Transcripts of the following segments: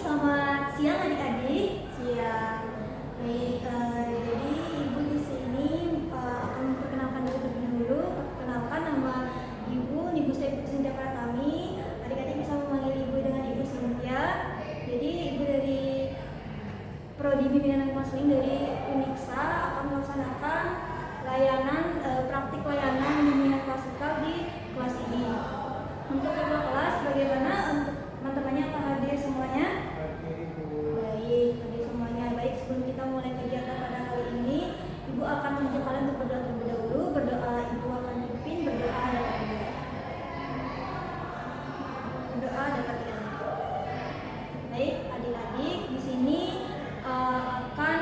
selamat siang adik-adik. Siang. Baik, jadi Ibu di sini akan memperkenalkan diri terlebih dahulu. Perkenalkan nama Ibu Cynthia Pratami. Adik-adik bisa memanggil Ibu dengan Ibu Cynthia. Jadi Ibu dari Prodi Bimbingan Konseling dari Uniksa akan melaksanakan layanan praktik layanan bimbingan klasikal di kelas ini. Untuk ketua kelas, bagaimana untuk teman-temannya akan hadir semuanya? Baik, hadir semuanya. Baik, sebelum kita mulai kegiatan pada kali ini, Ibu akan mengajak kalian untuk berdoa terlebih dahulu. Berdoa, Ibu akan pimpin berdoa dapat berdoa. Berdoa dapat dilanjutkan. Baik, adik-adik di sini akan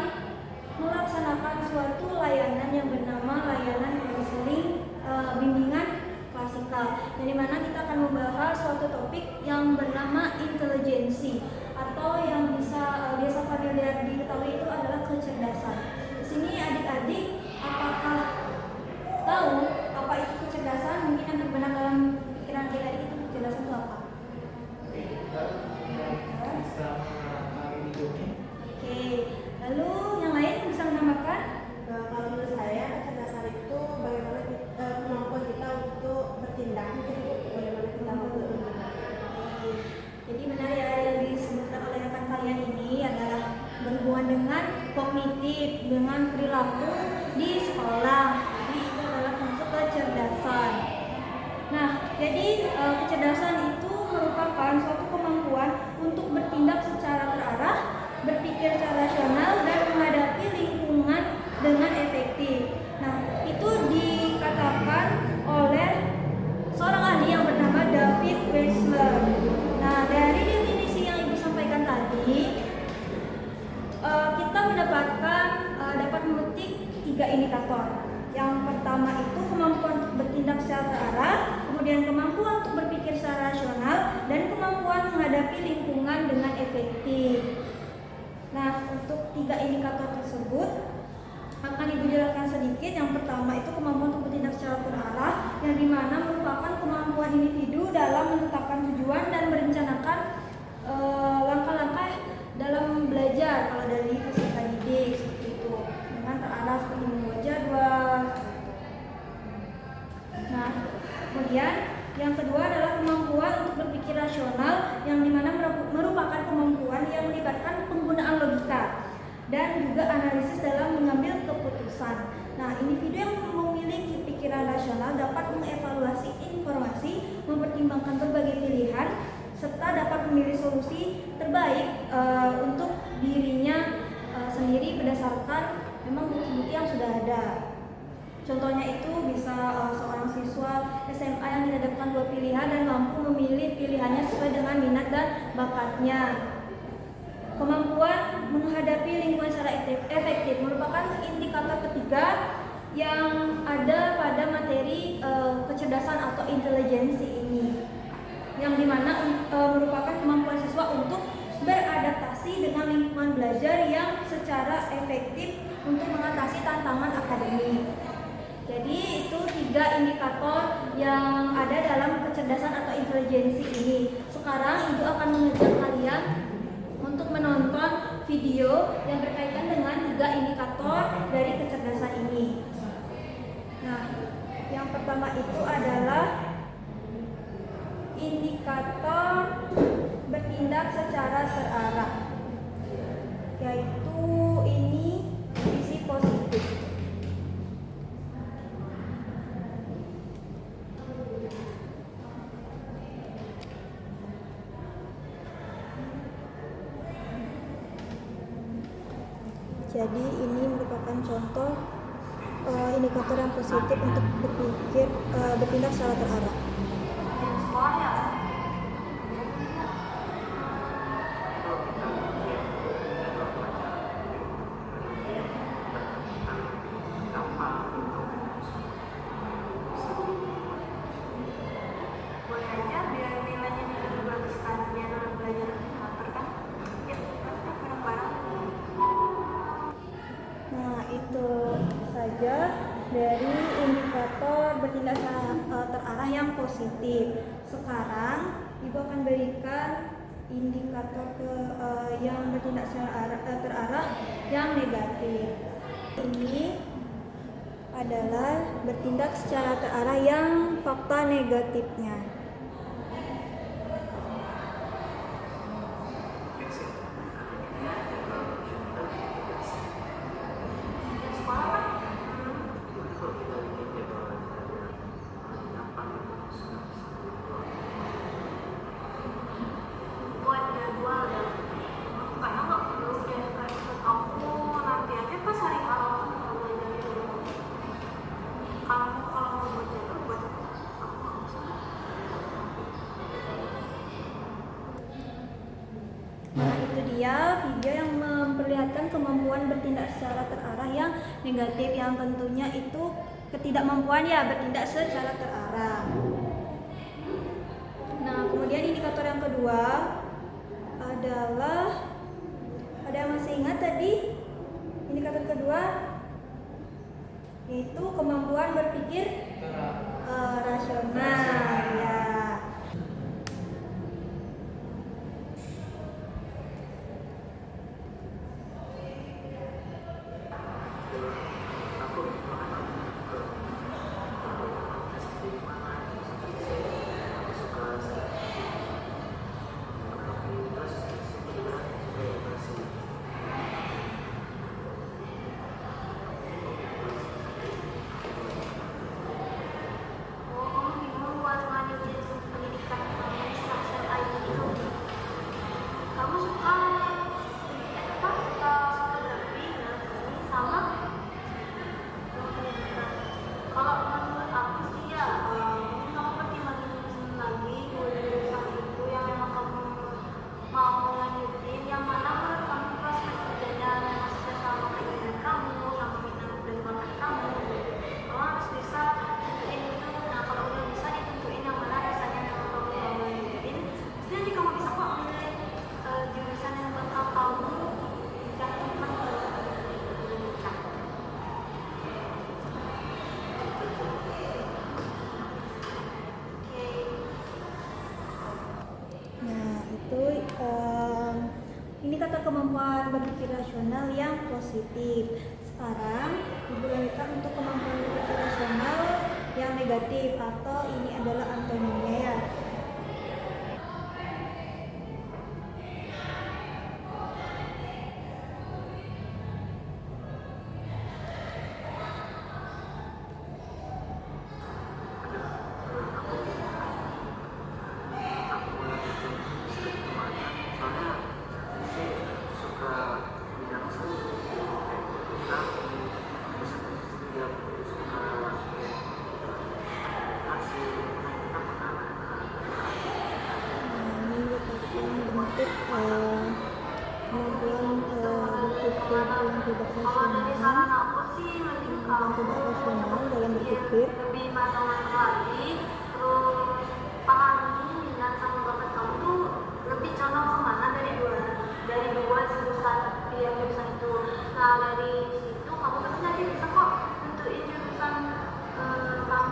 melaksanakan suatu layanan yang bernama layanan konseling bimbingan klasikal, yang dimana kita akan membahas suatu topik yang bernama intelijensi atau yang biasa familiar diketahui itu adalah kecerdasan. Di sini adik-adik apakah tahu apa itu kecerdasan? Mungkin yang terbenak dalam pikiran adik-adik itu kecerdasan itu apa? Oke, lalu yang lain bisa menambahkan? Kalau menurut saya kecerdasan itu bagaimana kemampuan kita untuk bertindak, bagaimana kita mau bertindak. Jadi benar ya, yang disebutkan oleh rekan kalian ini adalah berhubungan dengan kognitif, dengan perilaku di sekolah. Jadi itu adalah masuk kecerdasan. Nah, jadi kecerdasan itu merupakan suatu kemampuan untuk bertindak secara terarah, berpikir secara rasional, dan menghadapi lingkungan dengan efektif. Nah, itu dikatakan oleh seorang ahli yang bernama David Weisler. Nah, dari definisi yang Ibu sampaikan tadi, kita mendapatkan dapat memetik 3 indikator. Yang pertama itu kemampuan untuk bertindak secara terarah, kemudian kemampuan untuk berpikir secara rasional, dan kemampuan menghadapi lingkungan dengan efektif. Nah, untuk 3 indikator tersebut akan Ibu jelaskan sedikit. Yang pertama itu kemampuan untuk bertindak secara terarah, yang dimana merupakan kemampuan individu dalam menetapkan tujuan dan merencanakan langkah-langkah dalam belajar kalau dari peserta didik seperti itu, dengan terarah seperti membuat jadwal. Nah, kemudian yang kedua adalah kemampuan untuk berpikir rasional, yang dimana merupakan kemampuan yang melibatkan penggunaan logika dan juga analisis dalam mengambil keputusan. Nah, individu yang memiliki pikiran rasional dapat mengevaluasi informasi, mempertimbangkan berbagai pilihan, serta dapat memilih solusi terbaik untuk dirinya sendiri berdasarkan memang bukti-bukti yang sudah ada. Contohnya itu bisa seorang siswa SMA yang dihadapkan 2 pilihan dan mampu memilih pilihannya sesuai dengan minat dan bakatnya. Kemampuan menghadapi lingkungan secara efektif merupakan indikator ketiga yang ada pada materi kecerdasan atau intelijensi ini, yang dimana merupakan kemampuan siswa untuk beradaptasi dengan lingkungan belajar yang secara efektif untuk mengatasi tantangan akademik. Jadi itu 3 indikator yang ada dalam kecerdasan atau intelijensi ini. Sekarang Ibu akan mengajak kalian untuk menonton video yang berkaitan dengan 3 indikator dari kecerdasan ini. Nah, yang pertama itu adalah indikator bertindak secara terarah, yaitu ini visi positif. Jadi ini merupakan contoh indikator yang positif untuk bertindak secara terarah. Boleh aja biar nilainya lebih bagus kan, biar orang belajar lebih pintar kan? Ya, bareng-bareng. Nah, itu saja dari indikator bertindak secara terarah yang positif. Sekarang Ibu akan berikan indikator yang bertindak secara terarah yang negatif. Ini adalah bertindak secara terarah yang fakta negatifnya. Buat jadwal ya, kayaknya nggak perlu deh, kayak ikut aku nanti aja pas hari awal aku belajar dulu. Kalau mau buat jadwal buat aku. Nah, itu dia video yang memperlihatkan kemampuan bertindak secara terarah yang negatif, yang tentunya itu ketidakmampuan ya bertindak secara terarah. Nah, kemudian indikator yang kedua adalah, ada yang masih ingat tadi? Indikator kedua yaitu kemampuan berpikir rasional ya. Indikator kemampuan berpikir rasional yang positif. Sekarang Ibu lanjutkan untuk kemampuan berpikir rasional yang negatif, atau ini adalah antonimnya ya. Kalau dari saran aku sih mending kamu dalam berpikir lebih matang lagi, terus pahami minat sama bakat kamu tuh lebih condong kemana dari dua jurusan itu. Nah, dari situ kamu pasti nanti bisa kok nentuin jurusan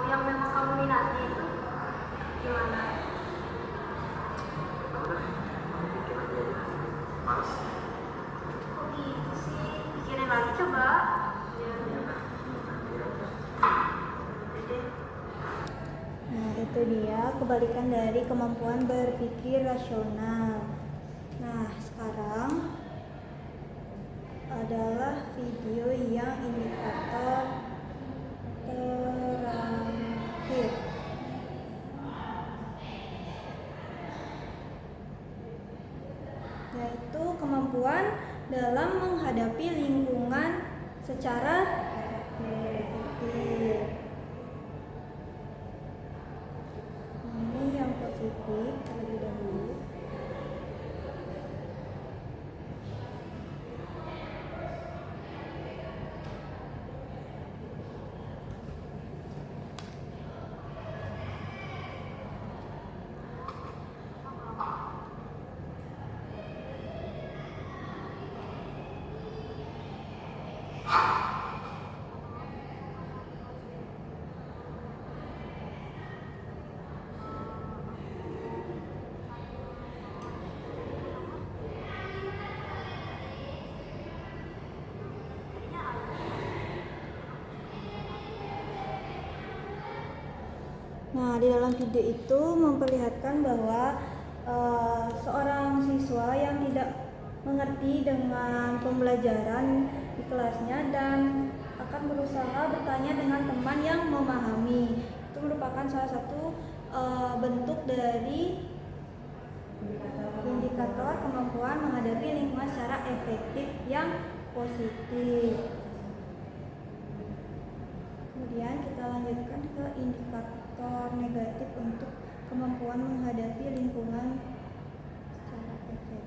yang memang kamu minati itu gimana. Kok gitu sih? Pikirin lagi coba. Nah, itu dia kebalikan dari kemampuan berpikir rasional. Nah, sekarang adalah video yang indikator terakhir. Yaitu kemampuan dalam menghadapi lingkungan secara efektif. Ini yang positif terlebih dahulu. Nah, di dalam video itu memperlihatkan bahwa seorang siswa yang tidak mengerti dengan pembelajaran di kelasnya dan akan berusaha bertanya dengan teman yang memahami. Itu merupakan salah satu bentuk dari indikator kemampuan menghadapi lingkungan secara efektif yang positif. Kemudian kita lanjutkan ke indikator negatif untuk kemampuan menghadapi lingkungan secara efektif.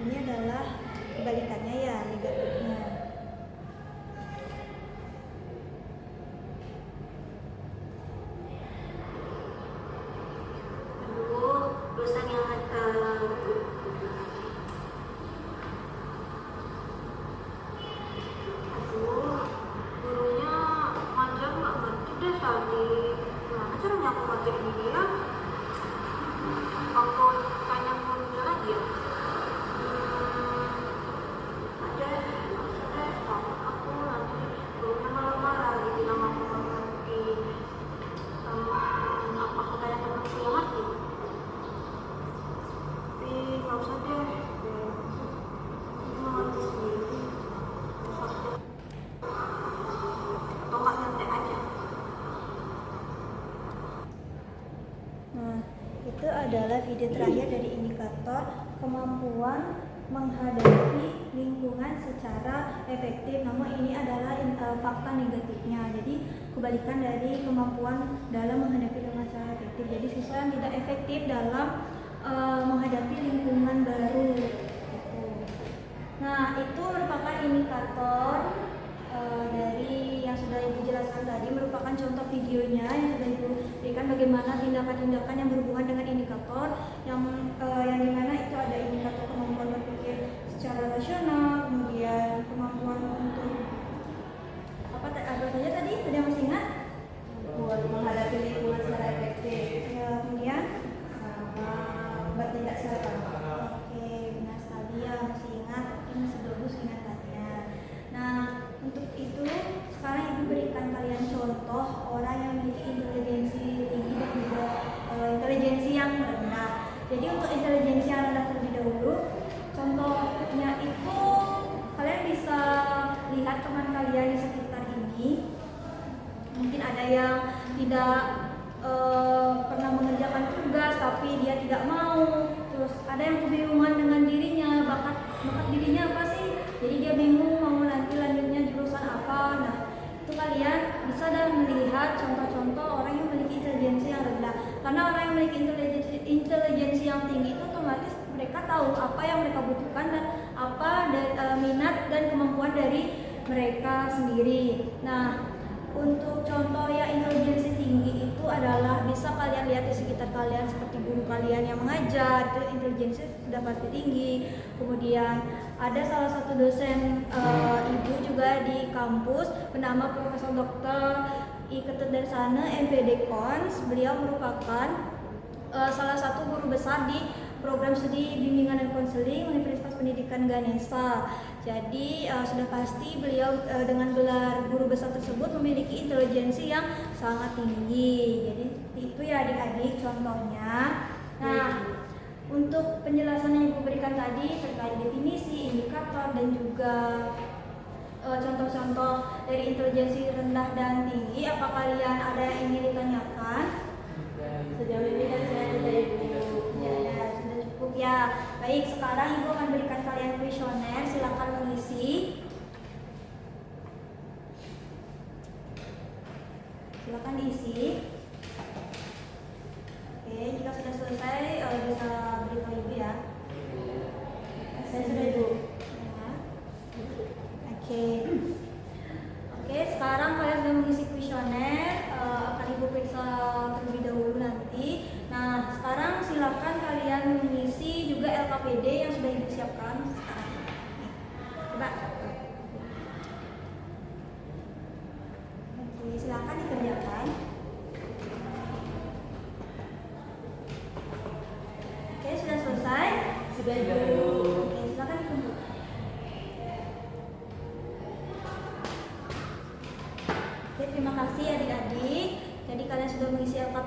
Ini adalah kebalikannya ya, negatifnya. Dosen yang gurunya ngajar nggak ngerti deh tadi. Gimana caranya aku ngajarin dia? Aku tanya gurunya lagi ya. Ada, aku nanti gurunya marah-marah dibilang aku nggak ngerti. Apa aku tanya temanku yang ngerti? Tapi nggak usah deh. Aku mau ngerti sendiri. Terus aku atau nggak nyantai aja. Nah, itu adalah video terakhir dari indikator kemampuan menghadapi lingkungan secara efektif. Namun ini adalah fakta negatifnya. Jadi kebalikan dari kemampuan dalam menghadapi lingkungan secara efektif. Jadi siswa yang tidak efektif dalam menghadapi lingkungan baru. Gitu. Nah, itu merupakan indikator dari yang sudah Ibu jelaskan tadi, merupakan contoh videonya yang sudah Ibu berikan bagaimana tindakan-tindakan yang berhubungan dengan indikator yang dimana itu ada indikator kemampuan berpikir secara rasional, kemudian kemampuan untuk apa saja tadi, sudah masih ingat? Buat menghadapi lingkungan secara efektif. Ya, kemudian Sama bertindak secara tanggap. oke, benar sekali ya, masih ingat, ini masih bagus ingatannya. Nah, untuk itu sekarang Ibu berikan kalian contoh orang yang memiliki intelijensi tinggi dan juga intelijensi yang rendah. Jadi untuk intelijensi yang rendah terlebih dahulu, contohnya itu kalian bisa lihat teman kalian di sekitar ini. Mungkin ada yang tidak pernah mengerjakan tugas tapi dia tidak mau. Terus ada yang kebingungan dengan dirinya, bakat dirinya apa sih? Jadi dia bingung mau nanti lanjutnya jurusan apa. Nah, itu kalian bisa dan melihat contoh-contoh orang yang memiliki intelijensi yang rendah. Karena orang yang memiliki intelijensi yang tinggi itu otomatis mereka tahu apa yang mereka butuhkan dan apa minat dan kemampuan dari mereka sendiri. Nah, untuk contoh ya intelijensi tinggi itu adalah bisa kalian lihat di sekitar kalian seperti guru kalian yang mengajar, itu intelijensi sudah pasti tinggi. Kemudian ada salah satu dosen ibu juga di kampus bernama Profesor Dr. I. Ketendarsana MPD Kons. Beliau merupakan salah satu guru besar di program studi bimbingan dan konseling Universitas Pendidikan Ganesha. Jadi sudah pasti beliau dengan gelar guru besar tersebut memiliki intelijensi yang sangat tinggi. Jadi itu ya adik-adik contohnya. Nah, untuk penjelasan yang Ibu berikan tadi terkait definisi, indikator dan juga contoh-contoh dari intelijensi rendah dan tinggi, apa kalian ada yang ingin ditanyakan? Sejauh ini kan saya sudah Ibu. Ya, sudah cukup ya. Baik, sekarang Ibu akan berikan kalian kuesioner, silakan mengisi. Silakan diisi. Oke, jika sudah selesai bisa beritahu Ibu ya. Saya sudah Ibu. Ya. Oke, sekarang kalian sudah mengisi kuesioner, akan Ibu periksa terlebih dahulu nanti. Nah, sekarang silakan kalian mengisi juga LKPD yang sudah Ibu siapkan sekarang. Coba. Oke, silakan dikerjakan. Oke, sudah selesai? Sudah Ibu. Oke, silakan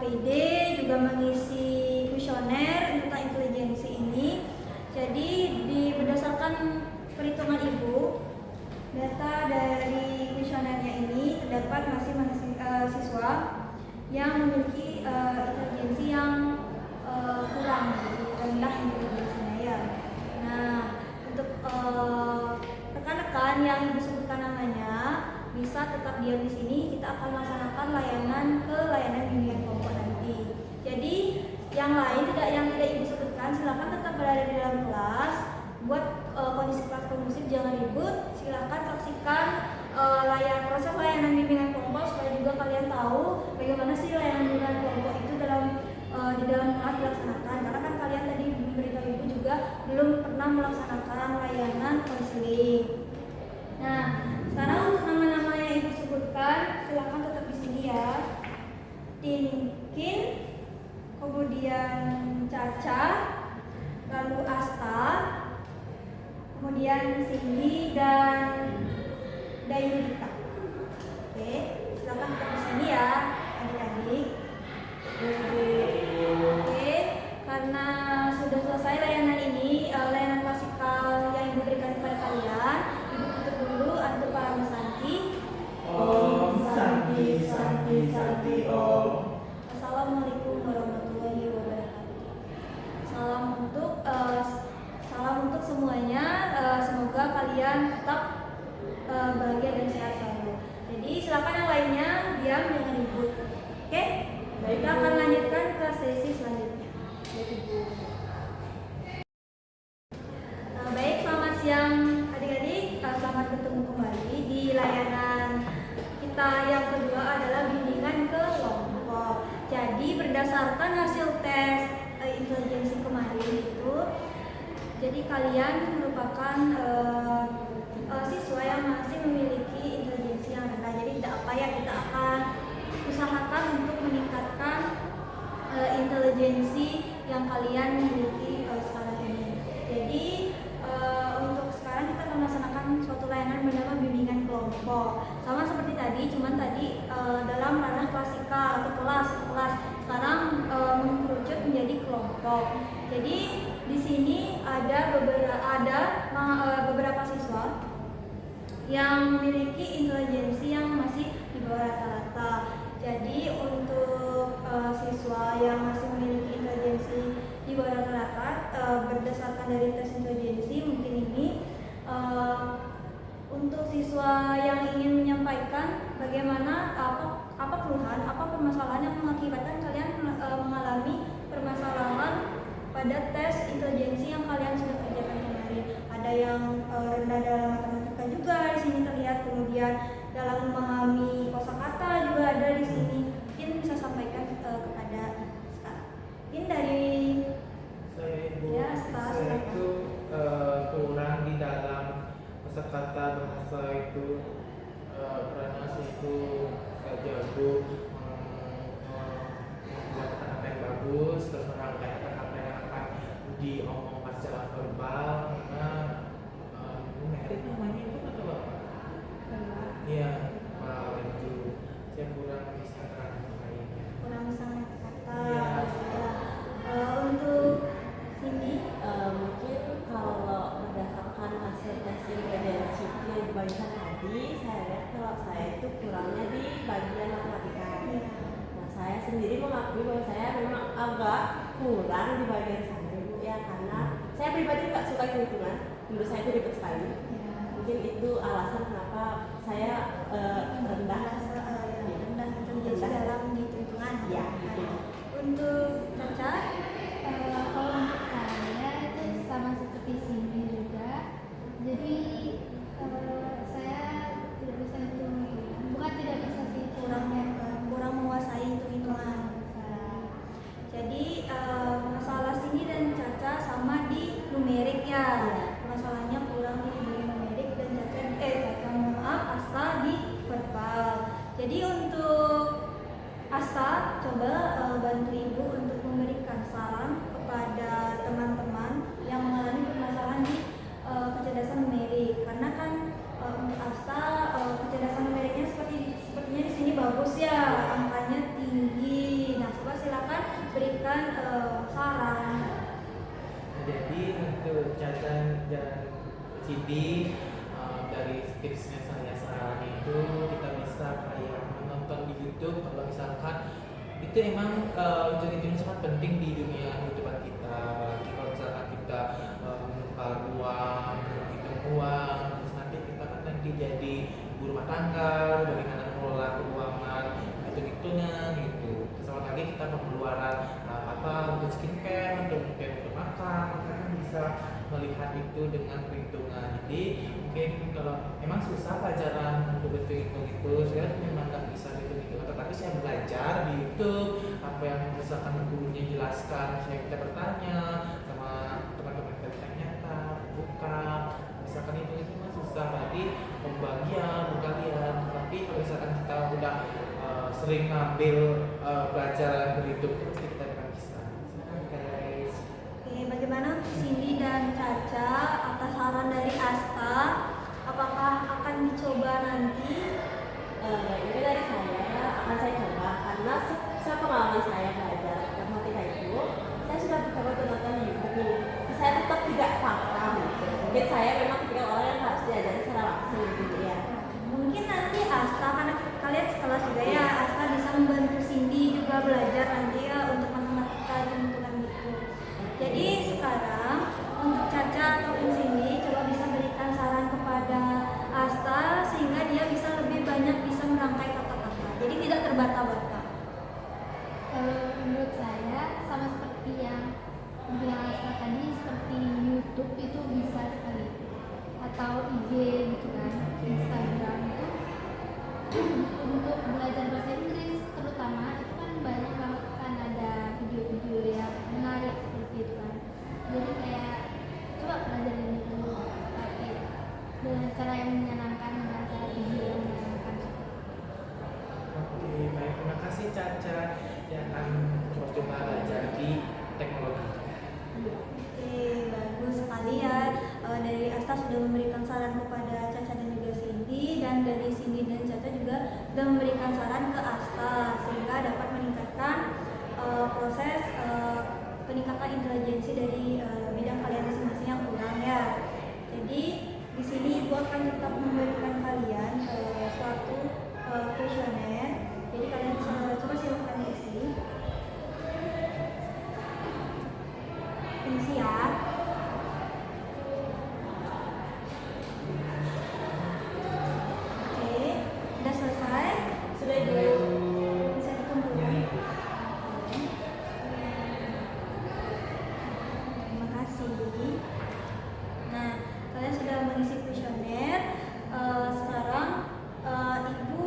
KPD, juga mengisi kuesioner tentang intelijensi ini. Jadi berdasarkan perhitungan Ibu, data dari kuesionernya ini terdapat masih siswa yang memiliki intelijensi yang kurang, rendah intelijensinya ya. Nah, untuk rekan-rekan yang Ibu sebutkan namanya bisa tetap diam di sini. Kita akan melaksanakan layanan bimbingan kelompok nanti. Jadi yang tidak Ibu sebutkan silakan tetap berada di dalam kelas. Buat kondisi kelas kondusif, jangan ribut. Silakan saksikan proses layanan bimbingan kelompok supaya juga kalian tahu bagaimana sih layanan bimbingan kelompok itu di dalam kelas dilaksanakan. Karena kan kalian tadi memberitahu Ibu juga belum pernah melaksanakan layanan konseling. Nah, sekarang untuk nama-nama yang Ibu sebutkan, silakan tetap di sini ya. Tinkin, kemudian Caca, lalu Asta, kemudian Cindy dan Dayudika. Oke, silakan tetap di sini ya, adik-adik. Oke, karena sudah selesai layanan ini, layanan klasikal yang Ibu berikan kepada kalian, Ibu tutup dulu untuk para Santi. Om Santi Santi Santi Om. Assalamualaikum warahmatullahi wabarakatuh. Salam untuk semuanya. Semoga kalian tetap bahagia dan sehat selalu. Jadi silakan yang lainnya diam, jangan ribut. Oke? Kita akan lanjutkan ke sesi selanjutnya. Baik, selamat siang adik-adik. Selamat bertemu kembali di layanan kita yang kedua adalah bimbingan kelompok. Jadi berdasarkan hasil tes intelijensi kemarin itu, jadi kalian merupakan siswa yang masih memiliki intelijensi yang rendah. Jadi tidak apa ya, kita akan usahakan untuk meningkatkan intelijensi yang kalian miliki sekarang ini. Jadi untuk sekarang kita akan melaksanakan suatu layanan bernama bimbingan kelompok. Sama seperti tadi, cuman tadi dalam ranah klasikal atau kelas. Sekarang mengerucut menjadi kelompok. Jadi di sini ada beberapa siswa yang memiliki intelijensi yang masih di bawah rata-rata. Jadi untuk siswa yang masih memiliki intelijensi di bawah rata-rata, berdasarkan dari tes intelijensi mungkin ini, untuk siswa yang ingin menyampaikan bagaimana apa keluhan, apa permasalahan yang mengakibatkan kalian mengalami permasalahan pada tes intelijensi yang kalian sudah kerjakan kemarin. Ada yang rendah dalam matematika juga di sini terlihat, kemudian dalam memahami kosakata juga ada di sini. Mungkin bisa sampaikan kepada sekarang. Mungkin dari Saya Ibu, ya, saya itu kurang di dalam kosakata bahasa itu, pronunciasi itu gak jago, membuat kata-kata yang bagus, terus merangkai kata-kata yang akan diomongkan secara verbal. Karena numerik namanya itu atau apa? Iya, wow, itu saya kurang bisa lainnya. kurang bisa kata. Iya. Untuk ini Mungkin kalau berdasarkan hasil tes intelijensi yang dibagikan tadi, saya lihat kalau saya itu kurangnya di bagian matematika. Nah, saya sendiri mengakui bahwa saya memang agak kurang di bagian sana, Ibu, ya, karena saya pribadi nggak suka hitungan. Menurut saya itu ribet sekali. Mungkin itu alasan kenapa saya rendah intelijensi dalam hitungan. Ya. Untuk Caca, Kalau untuk saya itu sama seperti Cindy juga. Jadi saya tidak bisa hitung, bukan tidak bisa sih, kurang menguasai hitungan. Jadi masalah Cindy dan Caca sama di numerik ya. Masalahnya kurang di bagian numerik dan Asta di verbal. Jadi untuk Asta, coba bantu Ibu untuk memberikan saran kepada teman-teman yang mengalami permasalahan di kecerdasan numerik. Karena kan untuk Asta kecerdasan numeriknya sepertinya di sini bagus ya, angkanya tinggi. Nah, coba dan Cindy, dari tipsnya saya saran itu kita bisa kayak menonton di YouTube kalau misalkan itu emang itu sangat penting di dunia kehidupan kita, apalagi kalau misalkan kita menukar uang, menghitung uang, terus nanti kita kan nanti jadi ibu rumah tangga, bagaimana mengelola keuangan, hitung-hitungan gitu. Sama lagi kita pengeluaran apa untuk skincare, untuk makan, kita kan bisa melihat itu dengan perhitungan. Jadi mungkin kalau emang susah pelajaran untuk berhitung itu, saya memang nggak bisa hitung-hitungan, tetapi saya belajar di YouTube apa yang misalkan gurunya jelaskan, saya kita bertanya sama teman-teman kita ditanyakan, buka, misalkan itu mah susah tadi pembagian kalian, tapi kalau misalkan kita udah sering ngambil pelajaran berhitung itu pasti kita akan bisa. Guys. Oke, bagaimana untuk Cindy dan Caca atas saran dari Asta? Apakah akan dicoba nanti? Ini dari saya akan saya coba karena sepengalaman saya belajar matematika itu saya sudah mencoba menonton di YouTube nih. Saya tetap tidak paham. Mungkin saya memang tipikal orang yang harus diajari secara langsung gitu ya. Mungkin nanti Asta, karena kalian sekelas juga ya, Asta bisa membantu Cindy juga belajar nanti ya untuk matematika hitung-hitungan gitu. Jadi sekarang untuk Caca ataupun Cindy coba bisa berikan saran kepada Asta sehingga dia bisa lebih banyak bisa merangkai kata-kata. Jadi tidak terbata-bata. Menurut saya sama seperti yang bilang Asta tadi, seperti YouTube itu bisa sekali, atau IG gitu kan, Instagram itu untuk belajar bahasa Inggris terutama itu kan banyak banget kan, ada video-video yang menarik seperti itu kan. Jadi kayak coba pelajarin itu pakai dengan cara yang menyenangkan, dengan cara video yang menyenangkan. Oke, baik, terima kasih Caca yang akan coba belajar di teknologi. Oke, bagus sekali ya. Dari Asta sudah memberikan saran kepada Caca dan juga Cindy, dan dari Cindy dan Caca juga sudah memberikan saran ke Asta sehingga dapat meningkatkan proses peningkatan intelijensi dari bidang kalian masing-masing yang kurang ya. Jadi di sini Ibu akan tetap memberikan kalian suatu kuesioner. Jadi kalian coba silakan isi. Isi ya. Oke, udah selesai? Sudah dulu. Bisa dikumpulkan. Terima kasih. Nah, kalian sudah mengisi kuesioner. Sekarang Ibu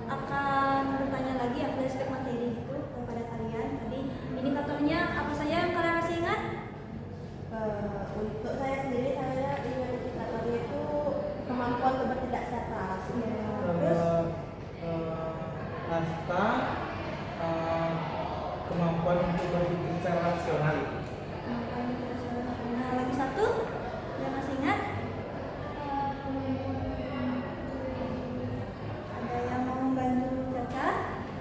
akan bertanya lagi ya, flashback materi itu kepada kalian. Tadi indikatornya apa saja yang kalian masih ingat? Untuk saya sendiri, saya ingat indikatornya itu kemampuan bertindak secara keras. Terus Asta kemampuan untuk berpikir secara rasional. nah, lagi satu yang masih ingat? Ada yang mau membantu Caca?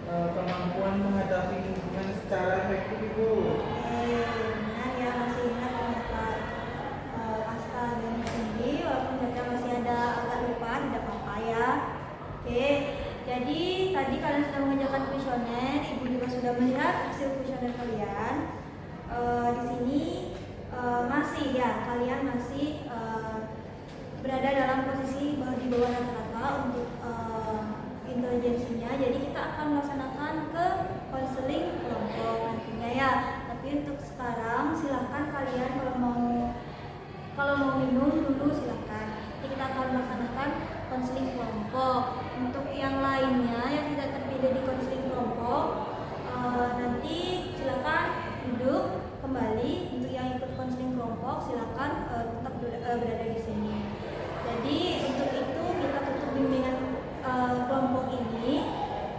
Kemampuan menghadapi lingkungan secara efektif itu. Benar ya, masih ingat ternyata Asta dan Cindy, walaupun Caca masih ada agak lupa, tidak apa-apa ya. Oke, jadi tadi kalian sudah mengerjakan kuesioner, Ibu juga sudah melihat hasil kuesioner kalian. Di sini masih ya, kalian masih berada dalam posisi di bawah rata-rata untuk intelijensinya. Jadi kita akan melaksanakan ke konseling kelompok nantinya ya. Tapi untuk sekarang silahkan kalian kalau mau minum dulu silahkan. Jadi kita akan melaksanakan konseling kelompok. Untuk yang lainnya yang tidak terpilih di konseling kelompok, nanti silahkan duduk kembali. Untuk yang ikut konseling kelompok silahkan tetap berada di sini. Jadi untuk itu kita tutup bimbingan kelompok ini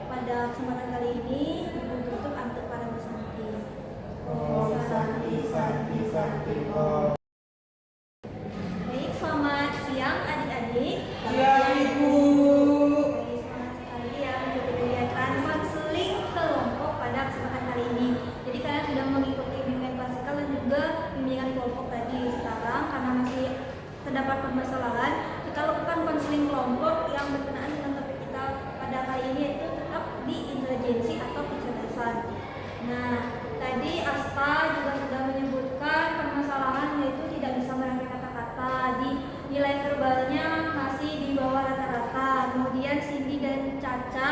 pada kesempatan kali ini. Ibu tutup untuk para pesanti. Om Santi Santi Santi Om. Baik, selamat siang adik-adik. Nah, tadi Asta juga sudah menyebutkan permasalahan yaitu tidak bisa merangkai kata-kata. Di nilai verbalnya masih di bawah rata-rata. Kemudian Cindy dan Caca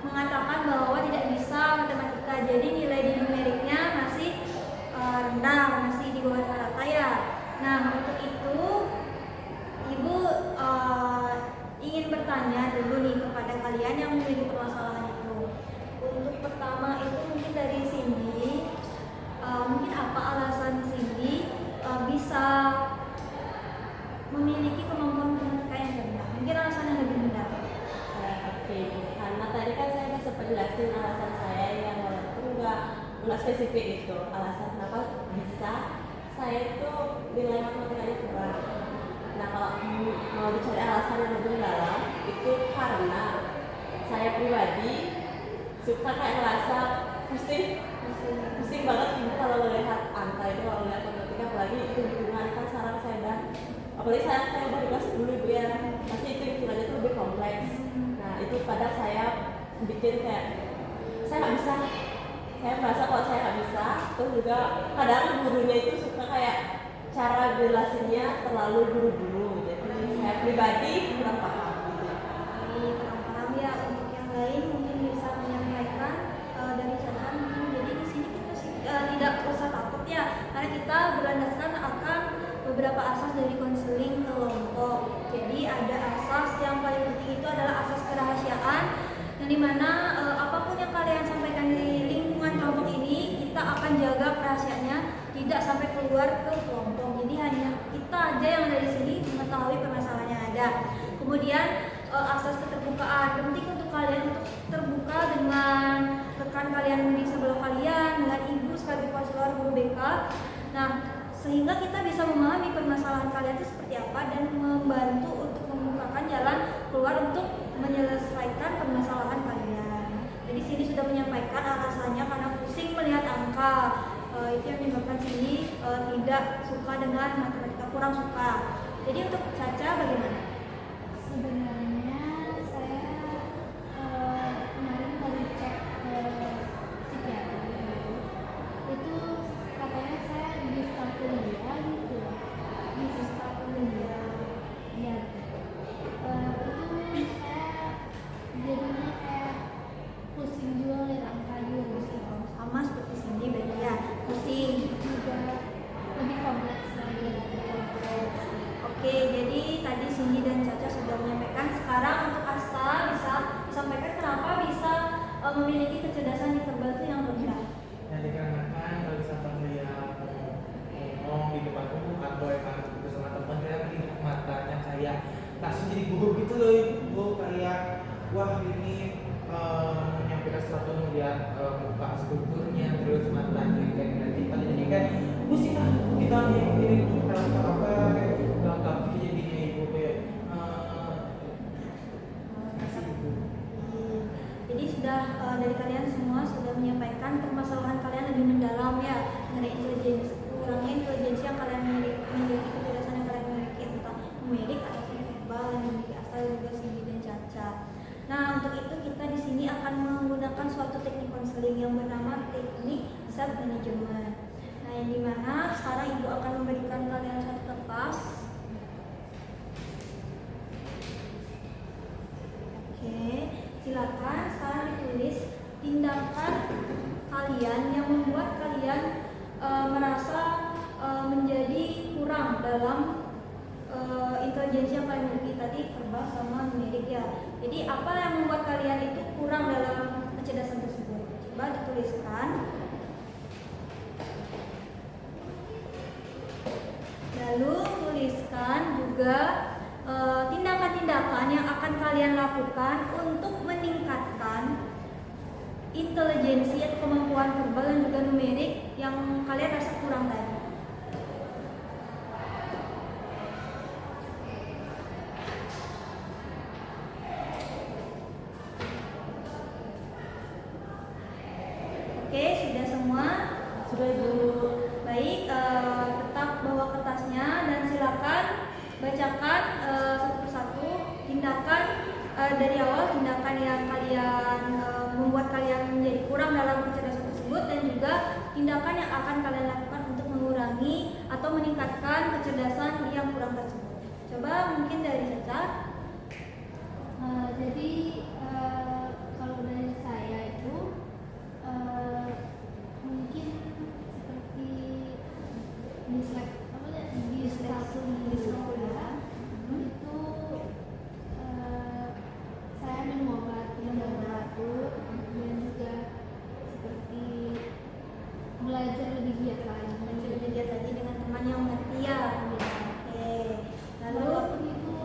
mengatakan bahwa tidak bisa matematika. Jadi nilai di numeriknya masih rendah, masih di bawah rata-rata ya. Nah, untuk itu Ibu ingin bertanya dulu nih kepada kalian yang memiliki permasalahan itu. Untuk pertama itu mungkin dari Cindy, mungkin apa alasan Cindy bisa memiliki kemampuan matematika yang rendah? Mungkin alasan yang lebih benar. Oke, karena tadi kan saya udah sempat jelasin alasan saya yang walaupun nggak spesifik itu alasan kenapa bisa saya itu nilai matematikanya kurang. Nah, kalau mau dicari alasan yang lebih dalam itu karena saya pribadi suka kayak ngerasa pusing banget gitu kalau melihat angka itu, kalau melihat matematika, apalagi hitung-hitungan kan sekarang saya udah, apalagi saya udah di kelas 10 Ibu ya, pasti itu hitungannya itu lebih kompleks. Nah, itu kadang saya bikin kayak saya nggak bisa, saya merasa kalau saya nggak bisa. Terus juga kadang gurunya itu suka kayak cara jelasinnya terlalu buru-buru, jadi saya pribadi kurang paham gitu. Kurang paham ya. Untuk yang lain mungkin bisa menyampaikan dari Caca mungkin. Jadi di sini kita tidak usah takut ya, karena kita berlandaskan akan beberapa asas dari konseling kelompok. Jadi ada asas yang paling penting itu adalah asas kerahasiaan, yang dimana apapun yang kalian sampaikan di lingkungan kelompok ini kita akan jaga kerahasiaannya tidak sampai keluar ke kelompok. Jadi hanya kita aja yang ada di sini mengetahui permasalahan yang ada. Kemudian asas keterbukaan, penting untuk kalian untuk terbuka dengan rekan kalian di sebelah kalian, dengan ibu sebagai konselor, guru BK. Nah, sehingga kita bisa memahami permasalahan kalian itu seperti apa dan membantu untuk membukakan jalan keluar untuk menyelesaikan permasalahan kalian. Jadi sini sudah menyampaikan alasannya karena pusing melihat angka. Itu yang menyebabkan sini tidak suka dengan matematika, kurang suka. Jadi untuk Caca bagaimana? Sebenarnya saya kemarin baru cek ke psikiater gitu. Itu katanya saya bisa kuliah gitu, bisa kuliah ya. Itu saya jadinya kayak pusing juga lihat angka juga sih. Sama seperti Cindy berarti ya, pusing. Juga lebih kompleks lagi. Oke, jadi tadi Cindy dan Caca sudah menyampaikan. Sekarang untuk Asta bisa disampaikan kenapa bisa memiliki kecerdasan di verbal itu yang rendah. Nah, dikarenakan kalau misalkan dia ngomong di depan umum atau gitu sama teman, dia di matanya kayak langsung jadi gugup gitu loh Ibu, kayak wah ini menyampaikan sesuatu melihat muka strukturnya, terus matanya kayak kita jadi kayak pusing lah kita ini apa kayak lengkap gitu jadinya Ibu kayak kasih Ibu. Jadi sudah dari kalian semua sudah menyampaikan permasalahan kalian lebih mendalam ya, mengenai intelijensi, kurangnya intelijensi yang kalian miliki, kecerdasan yang kalian miliki, entah numerik atau verbal yang dimiliki Asta dan juga Cindy dan Caca. Nah, untuk itu kita di sini akan menggunakan suatu teknik konseling yang bernama teknik self management. Nah, yang dimana sekarang Ibu akan memberikan kalian satu kertas. Oke, silakan sekarang ditulis tindakan kalian yang membuat kalian merasa menjadi kurang dalam intelijensi yang kalian miliki tadi, verbal sama numerik ya. Jadi apa yang membuat kalian itu kurang dalam kecerdasan tersebut? Coba dituliskan. Lalu tuliskan juga tindakan-tindakan yang akan kalian lakukan untuk meningkatkan intelijensi atau kemampuan verbal dan juga numerik yang kalian rasa kurang tadi. Oke, sudah semua? Sudah Ibu. Baik, tetap bawa kertasnya dan silakan bacakan satu persatu tindakan dari awal, tindakan yang kalian membuat kalian menjadi kurang dalam kecerdasan tersebut, dan juga tindakan yang akan kalian lakukan untuk mengurangi atau meningkatkan kecerdasan yang kurang tersebut. Coba mungkin dari Caca. Jadi kalau dari saya itu mungkin seperti di sekolah itu saya minum obat yang teratur, dan juga seperti belajar lebih giat lagi. Belajar lebih giat lagi dengan teman yang mengerti ya. Oke. Lalu Walaupun itu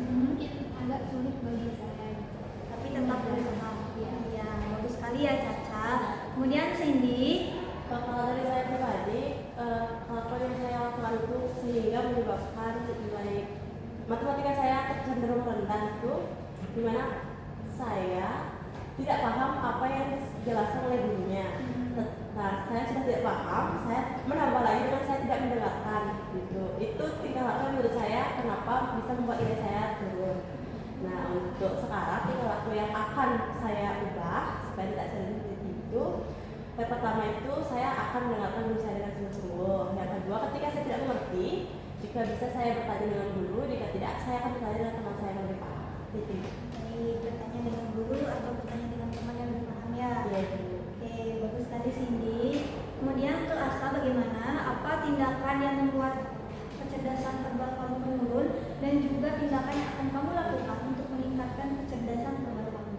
mungkin agak sulit bagi saya, tapi tetap berusaha. Iya. Ya, bagus sekali ya Caca. Kemudian Cindy. Kalau dari saya pribadi, kelakuan yang saya lakukan itu sehingga menyebabkan nilai matematika saya cenderung rendah itu, dimana saya tidak paham apa yang dijelaskan oleh gurunya. Nah, saya sudah tidak paham, saya menambah lagi dengan saya tidak mendengarkan gitu. Itu tingkah laku menurut saya kenapa bisa membuat nilai saya turun. Nah, untuk sekarang tingkah laku yang akan saya ubah supaya tidak sering seperti itu. Yang pertama itu saya akan mendengarkan guru saya dengan sungguh-sungguh. Yang kedua, ketika saya tidak mengerti, jika bisa saya bertanya dengan guru, jika tidak saya akan bertanya dengan teman saya yang lebih paham. Gitu. Baik, bertanya dengan guru atau bertanya dengan teman yang lebih paham ya. Iya, gitu. Oke, bagus sekali Cindy. Kemudian untuk Asta, bagaimana? Apa tindakan yang membuat kecerdasan verbal kamu menurun, dan juga tindakan yang akan kamu lakukan untuk meningkatkan kecerdasan verbal kamu?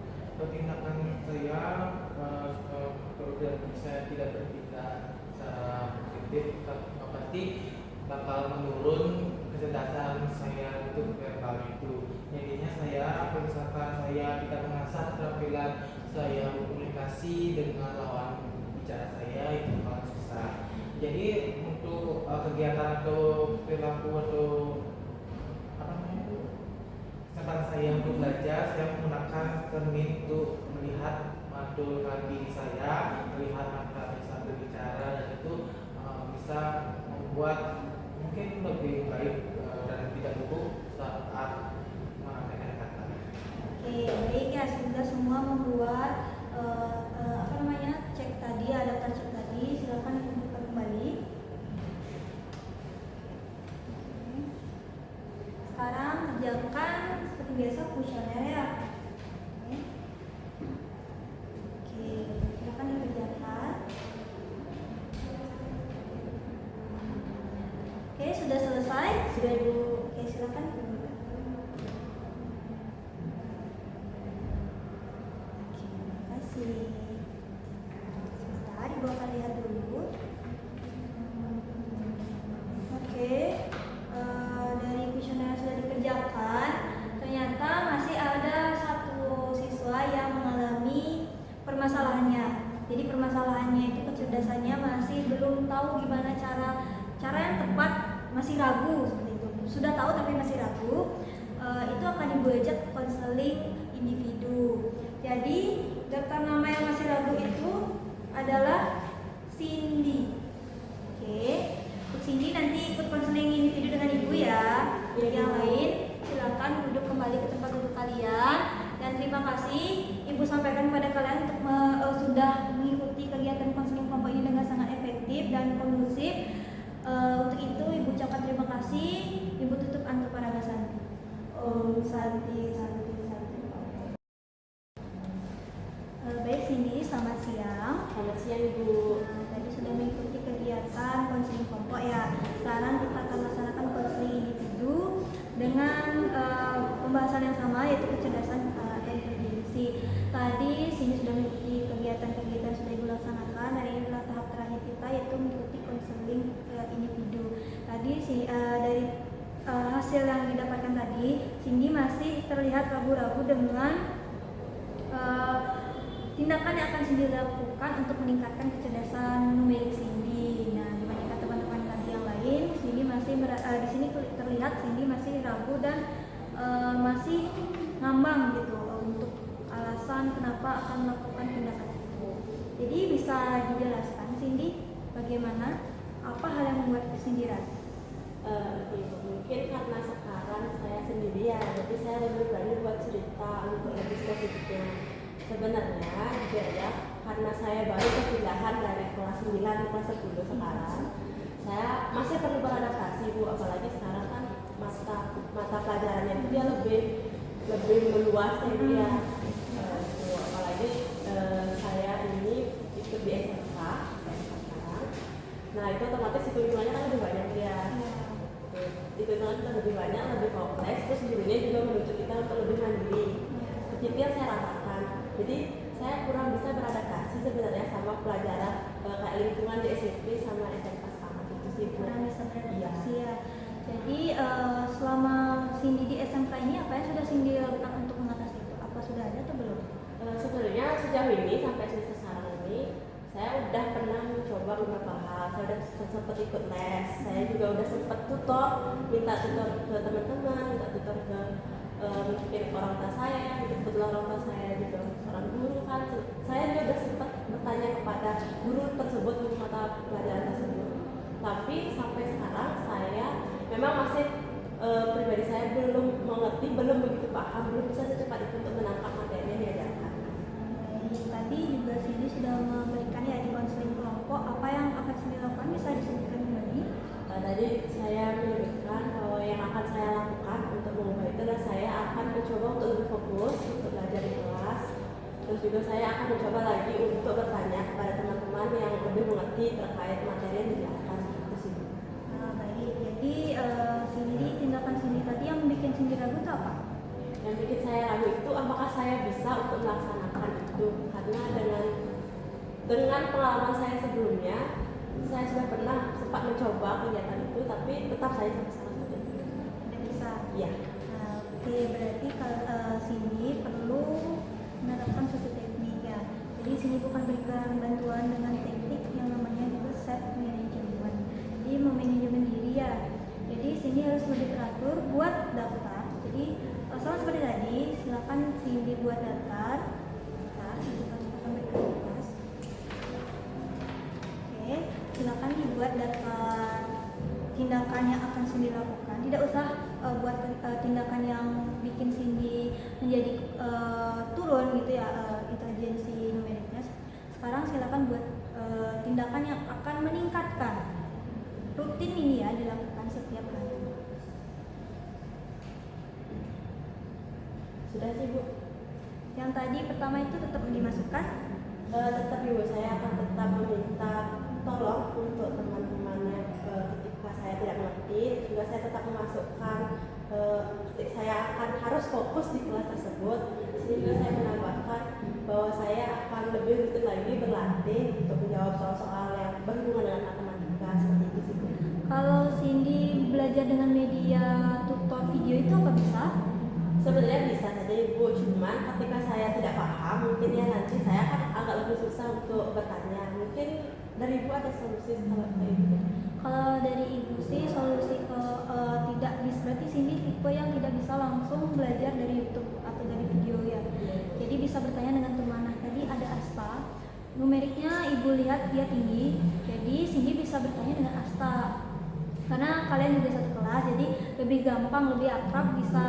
Tindakan saya kalau saya tidak berpikir secara positif, pasti bakal menurun kecerdasan saya untuk verbal itu. Jadinya saya, misalkan saya tidak mengasah keterampilan saya berkomunikasi dengan lawan bicara saya, itu bakal susah. Jadi untuk kegiatan atau perilaku atau apa namanya itu, kesempatan saya untuk belajar, saya menggunakan cermin untuk melihat mantulkan diri saya, melihat mata saat berbicara, dan itu bisa membuat mungkin lebih baik dan tidak buruk saat menggunakan kata. Oke, baik ya, sudah semua membuat cek tadi, adaptar cek tadi. Silakan dikumpulkan kembali. Sekarang kerjakan seperti biasa kuesioner ya. Oke, silakan dikerjakan. Oke, sudah selesai? Sudah, Ibu. Oke, silakan dikumpulkan. Oke, terima kasih. Sebentar, Ibu akan lihat dulu. Oke, dari kuesioner yang sudah dikerjakan, ternyata masih ada satu siswa yang mengalami permasalahannya. Jadi permasalahannya itu kecerdasannya masih belum tahu gimana cara yang tepat, masih ragu seperti itu. Sudah tahu tapi masih ragu. Itu akan Ibu ajak konseling individu. Jadi daftar nama yang masih ragu itu adalah Cindy. Oke, untuk Cindy nanti ikut konseling individu dengan Ibu ya. Yang lain silakan duduk kembali ke tempat duduk kalian, dan terima kasih Ibu sampaikan kepada kalian untuk sudah mengikuti kegiatan konseling kelompok ini dengan sangat efektif dan kondusif. Untuk itu Ibu ucapkan terima kasih. Ibu tutup antar paraga Santi. Om Santi Santi Santi. Baik Cindy, selamat siang. Selamat siang, Ibu. Tadi sudah mengikuti kegiatan konseling kelompok ya. Sekarang kita akan laksanakan konseling individu dengan pembahasan yang sama, yaitu kecerdasan atau intelijensi. Tadi Cindy sudah mengikuti kegiatan-kegiatan sudah Ibu laksanakan. Hari ini adalah tahap terakhir kita, yaitu mengikuti konseling individu. Tadi dari hasil yang didapatkan tadi, Cindy masih terlihat ragu-ragu dengan tindakan yang akan Cindy lakukan untuk meningkatkan kecerdasan numerik Cindy. Nah, dibandingkan teman-teman tadi yang lain, Cindy masih di sini terlihat Cindy masih ragu dan masih ngambang gitu untuk alasan kenapa akan melakukan tindakan itu. Jadi bisa dijelaskan Cindy bagaimana, apa hal yang membuat Cindy ragu? Mungkin karena sekarang saya sendiri ya, jadi saya lebih berani buat cerita untuk lebih spesifiknya. Sebenarnya juga ya, karena saya baru perpindahan dari kelas 9 ke kelas 10 sekarang, saya masih perlu beradaptasi Bu, apalagi sekarang kan mata pelajarannya itu dia lebih meluas ya dia. Bu, apalagi saya ini ikut di SMK sekarang. Nah itu otomatis hitung-hitungannya kan lebih banyak dia. Hitung-hitungan kita lebih banyak, lebih kompleks, terus gurunya juga menuntut kita untuk lebih mandiri. Itu yang saya rasakan. Jadi saya kurang bisa beradaptasi sebenarnya sama pelajaran kayak lingkungan di SMP sama SMK sekarang itu sih. Kurang bisa beradaptasi ya. Jadi selama Cindy di SMK ini apa yang sudah Cindy lakukan untuk mengatasi itu? Apa sudah ada atau belum? Sebenarnya sejauh ini sampai semester sekarang ini saya udah pernah mencoba beberapa hal. Saya udah sempat ikut les, saya juga udah sempat minta tutor ke teman-teman, minta tutor ke mungkin orang tua saya, kebetulan orang tua saya juga seorang guru kan. Saya juga udah sempat bertanya kepada guru tersebut untuk mata pelajaran tersebut. Tapi sampai sekarang saya memang masih pribadi saya belum mengerti, belum begitu paham, belum bisa secepat itu untuk menangkap materi yang diajarkan. Tadi juga Cindy sudah memberikan ya di konseling kelompok. Apa yang akan Cindy lakukan bisa disebutkan kembali? Tadi saya menyebutkan bahwa yang akan saya lakukan untuk mengubah itu adalah saya akan mencoba untuk lebih fokus untuk belajar di kelas. Terus juga saya akan mencoba lagi untuk bertanya kepada teman-teman yang lebih mengerti terkait materi yang dijelaskan itu sih. Baik, jadi tindakan Cindy tadi yang membuat Cindy ragu itu apa? Yang bikin saya ragu itu apakah saya bisa untuk melaksanakan itu, karena dengan pengalaman saya sebelumnya saya sudah pernah sempat mencoba kegiatan itu, tapi tetap saya sampai sekarang Tidak bisa. Iya. Oke, berarti Cindy perlu menerapkan suatu teknik ya. Jadi Cindy bukan berikan bantuan dengan teknik yang namanya juga self management. Jadi memanajemen diri ya. Jadi Cindy harus lebih teratur buat daftar. Jadi sama seperti tadi, silakan Cindy buat daftar. Kita akan berikan kelas. Oke, silakan dibuat daftar tindakan yang akan Cindy lakukan. Tidak usah buat tindakan yang bikin Cindy menjadi turun gitu ya, intelijensi numeriknya. Sekarang silakan buat tindakan yang akan meningkatkan. Rutin ini ya dilakukan setiap hari. Sudah sih Bu. Yang tadi pertama itu tetap dimasukkan. Tetap Ibu, saya akan tetap meminta tolong untuk teman-temannya ketika saya tidak mengerti. Juga saya tetap memasukkan saya akan harus fokus di kelas tersebut. Di sini juga saya menambahkan bahwa saya akan lebih rutin lagi berlatih untuk menjawab soal-soal yang berhubungan dengan matematika seperti itu sih Bu. Kalau Cindy belajar dengan media tutor video itu apa bisa? Sebenarnya bisa saja Ibu, cuman ketika saya tidak paham mungkin ya nanti saya akan agak lebih susah untuk bertanya. Mungkin dari Ibu ada solusi kalau kayak gitu? Kalau dari Ibu sih solusi ke tidak bisa, berarti Cindy tipe yang tidak bisa langsung belajar dari YouTube atau dari video ya. Jadi bisa bertanya dengan teman. Nah, tadi ada Asta, numeriknya Ibu lihat dia tinggi, jadi Cindy bisa bertanya dengan Asta. Karena kalian juga satu kelas, jadi lebih gampang, lebih akrab, bisa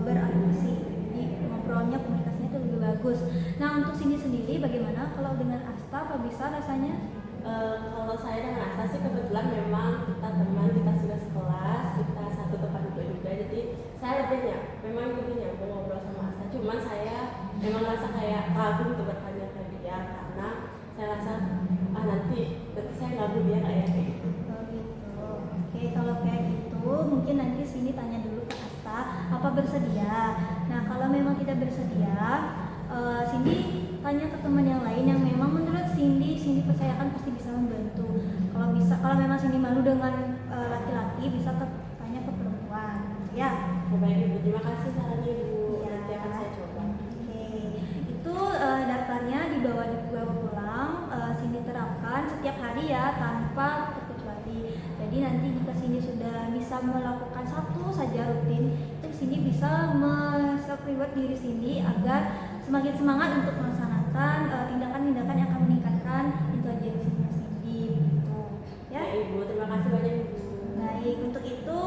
beradaptasi. Jadi ngobrolnya, komunikasinya itu lebih bagus. Nah, untuk Cindy sendiri bagaimana? Kalau dengan Asta apa bisa rasanya? Kalau saya dengan Asta sih kebetulan memang kita teman, kita sudah sekelas, kita satu tempat duduk juga, jadi saya memang lebih nyambung ngobrol sama Asta. Cuman saya memang rasa kayak ragu untuk bertanya ke dia karena saya rasa nanti saya ganggu dia kayak gitu. Oke, kalau kayak gitu mungkin nanti sini tanya dulu ke Asta apa bersedia. Nah, kalau memang tidak bersedia, Cindy tanya ke teman yang lain yang memang menurut Cindy percayakan pasti bisa membantu. Kalau memang Cindy malu dengan laki-laki, bisa tanya ke perempuan, ya. Baik Ibu, terima kasih sarannya Ibu. Ya. Nanti akan saya coba. Oke, itu daftarnya dibawa pulang. Cindy terapkan setiap hari ya tanpa terkecuali. Jadi nanti jika Cindy sudah bisa melakukan satu saja rutin, itu Cindy bisa self-reward diri Cindy agar semakin semangat untuk melaksanakan tindakan-tindakan yang akan meningkatkan intelijensinya Cindy. Gitu. Ya. Baik Ibu, terima kasih banyak Ibu. Baik, untuk itu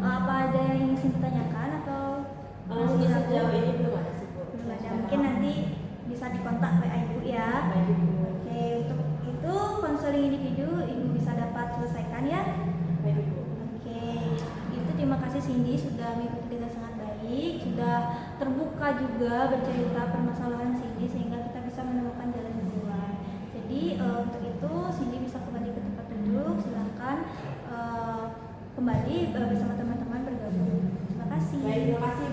apa ada yang ingin Cindy tanyakan atau Mungkin sejauh ini belum ada sih Bu. belum ada? Mungkin nanti terbuka juga bercerita permasalahan Cindy sehingga kita bisa menemukan jalan keluar. Jadi untuk itu Cindy bisa kembali ke tempat duduk. Silakan kembali bersama teman-teman bergabung. Terima kasih. Baik, terima kasih.